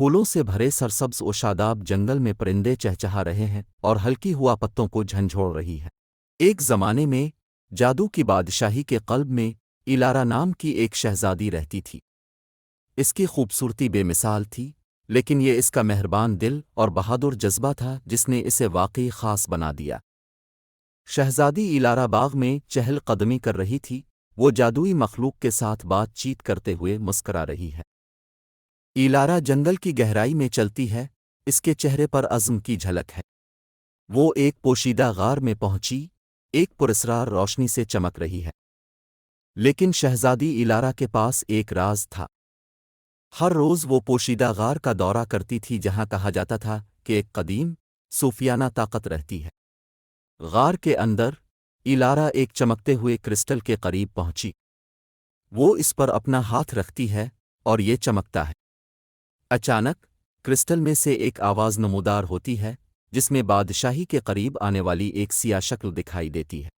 پھولوں سے بھرے سرسبز و شاداب جنگل میں پرندے چہچہا رہے ہیں اور ہلکی ہوا پتوں کو جھنجھوڑ رہی ہے۔ ایک زمانے میں جادو کی بادشاہی کے قلب میں ایلارا نام کی ایک شہزادی رہتی تھی۔ اس کی خوبصورتی بے مثال تھی، لیکن یہ اس کا مہربان دل اور بہادر جذبہ تھا جس نے اسے واقعی خاص بنا دیا۔ شہزادی ایلارا باغ میں چہل قدمی کر رہی تھی، وہ جادوئی مخلوق کے ساتھ بات چیت کرتے ہوئے مسکرا رہی ہے۔ ایلارا جنگل کی گہرائی میں چلتی ہے، اس کے چہرے پر عزم کی جھلک ہے۔ وہ ایک پوشیدہ غار میں پہنچی، ایک پراسرار روشنی سے چمک رہی ہے۔ لیکن شہزادی ایلارا کے پاس ایک راز تھا۔ ہر روز وہ پوشیدہ غار کا دورہ کرتی تھی جہاں کہا جاتا تھا کہ ایک قدیم، صوفیانہ طاقت رہتی ہے۔ غار کے اندر ایلارا ایک چمکتے ہوئے کرسٹل کے قریب پہنچی۔ وہ اس پر اپنا ہاتھ رکھتی ہے اور یہ چمکتا ہے۔ اچانک کرسٹل میں سے ایک آواز نمودار ہوتی ہے جس میں بادشاہی کے قریب آنے والی ایک سیاہ شکل دکھائی دیتی ہے۔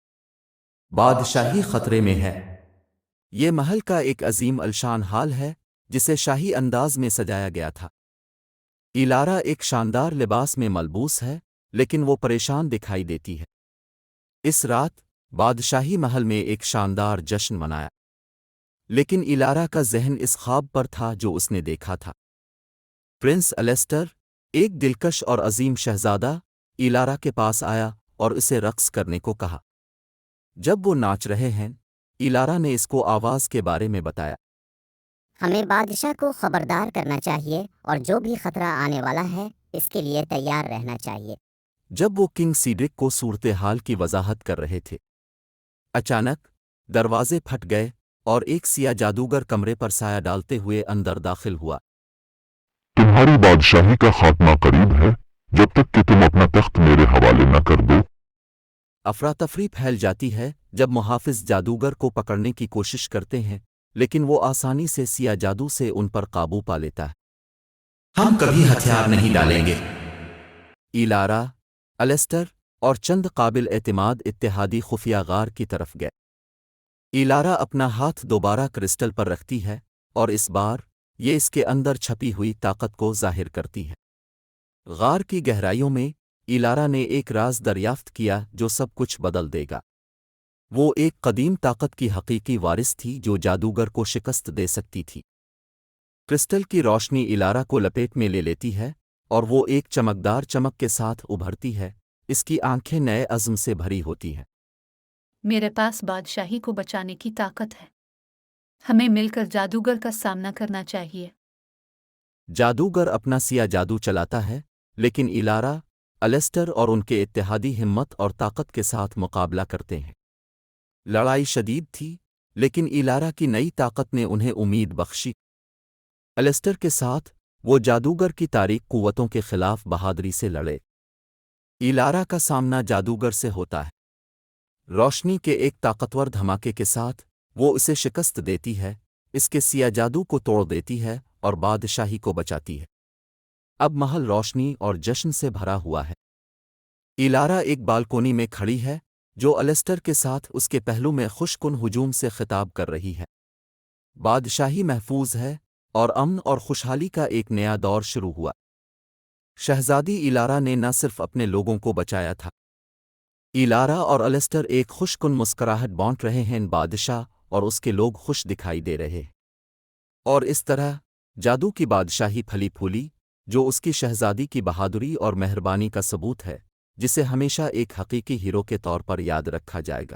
بادشاہی خطرے میں ہے۔ یہ محل کا ایک عظیم الشان حال ہے جسے شاہی انداز میں سجایا گیا تھا۔ ایلارا ایک شاندار لباس میں ملبوس ہے، لیکن وہ پریشان دکھائی دیتی ہے۔ اس رات بادشاہی محل میں ایک شاندار جشن منایا، لیکن ایلارا کا ذہن اس خواب پر تھا جو اس نے دیکھا تھا۔ پرنس الیسٹر، ایک دلکش اور عظیم شہزادہ، ایلارا کے پاس آیا اور اسے رقص کرنے کو کہا۔ جب وہ ناچ رہے ہیں، ایلارا نے اس کو آواز کے بارے میں بتایا۔ ہمیں بادشاہ کو خبردار کرنا چاہیے اور جو بھی خطرہ آنے والا ہے اس کے لیے تیار رہنا چاہیے۔ جب وہ کنگ سیڈرک کو صورتحال کی وضاحت کر رہے تھے، اچانک دروازے پھٹ گئے اور ایک سیاہ جادوگر کمرے پر سایہ ڈالتے ہوئے اندر داخل ہوا۔ تمہاری بادشاہی کا خاتمہ قریب ہے، جب تک کہ تم اپنا تخت میرے حوالے نہ کر دو۔ افراتفری پھیل جاتی ہے جب محافظ جادوگر کو پکڑنے کی کوشش کرتے ہیں، لیکن وہ آسانی سے سیاہ جادو سے ان پر قابو پا لیتا ہے۔ ہم کبھی ہتھیار نہیں ڈالیں گے۔ ایلارا، الیسٹر اور چند قابل اعتماد اتحادی خفیہ غار کی طرف گئے۔ ایلارا اپنا ہاتھ دوبارہ کرسٹل پر رکھتی ہے اور اس بار یہ اس کے اندر چھپی ہوئی طاقت کو ظاہر کرتی ہے۔ غار کی گہرائیوں میں ایلارا نے ایک راز دریافت کیا جو سب کچھ بدل دے گا۔ وہ ایک قدیم طاقت کی حقیقی وارث تھی جو جادوگر کو شکست دے سکتی تھی۔ کرسٹل کی روشنی ایلارا کو لپیٹ میں لے لیتی ہے اور وہ ایک چمکدار چمک کے ساتھ ابھرتی ہے، اس کی آنکھیں نئے عزم سے بھری ہوتی ہیں۔ میرے پاس بادشاہی کو بچانے کی طاقت ہے، ہمیں مل کر جادوگر کا سامنا کرنا چاہیے۔ جادوگر اپنا سیاہ جادو چلاتا ہے، لیکن ایلارا، الیسٹر اور ان کے اتحادی ہمت اور طاقت کے ساتھ مقابلہ کرتے ہیں۔ لڑائی شدید تھی، لیکن ایلارا کی نئی طاقت نے انہیں امید بخشی۔ الیسٹر کے ساتھ وہ جادوگر کی تاریک قوتوں کے خلاف بہادری سے لڑے۔ ایلارا کا سامنا جادوگر سے ہوتا ہے۔ روشنی کے ایک طاقتور دھماکے کے ساتھ وہ اسے شکست دیتی ہے، اس کے سیاہ جادو کو توڑ دیتی ہے اور بادشاہی کو بچاتی ہے۔ اب محل روشنی اور جشن سے بھرا ہوا ہے۔ ایلارا ایک بالکونی میں کھڑی ہے جو الیسٹر کے ساتھ اس کے پہلو میں خوش کن ہجوم سے خطاب کر رہی ہے۔ بادشاہی محفوظ ہے اور امن اور خوشحالی کا ایک نیا دور شروع ہوا۔ شہزادی ایلارا نے نہ صرف اپنے لوگوں کو بچایا تھا۔ ایلارا اور الیسٹر ایک خوش کن مسکراہٹ بانٹ رہے ہیں، بادشاہ اور اس کے لوگ خوش دکھائی دے رہے ہیں۔ اور اس طرح جادو کی بادشاہی پھلی پھولی، جو اس کی شہزادی کی بہادری اور مہربانی کا ثبوت ہے، جسے ہمیشہ ایک حقیقی ہیرو کے طور پر یاد رکھا جائے گا۔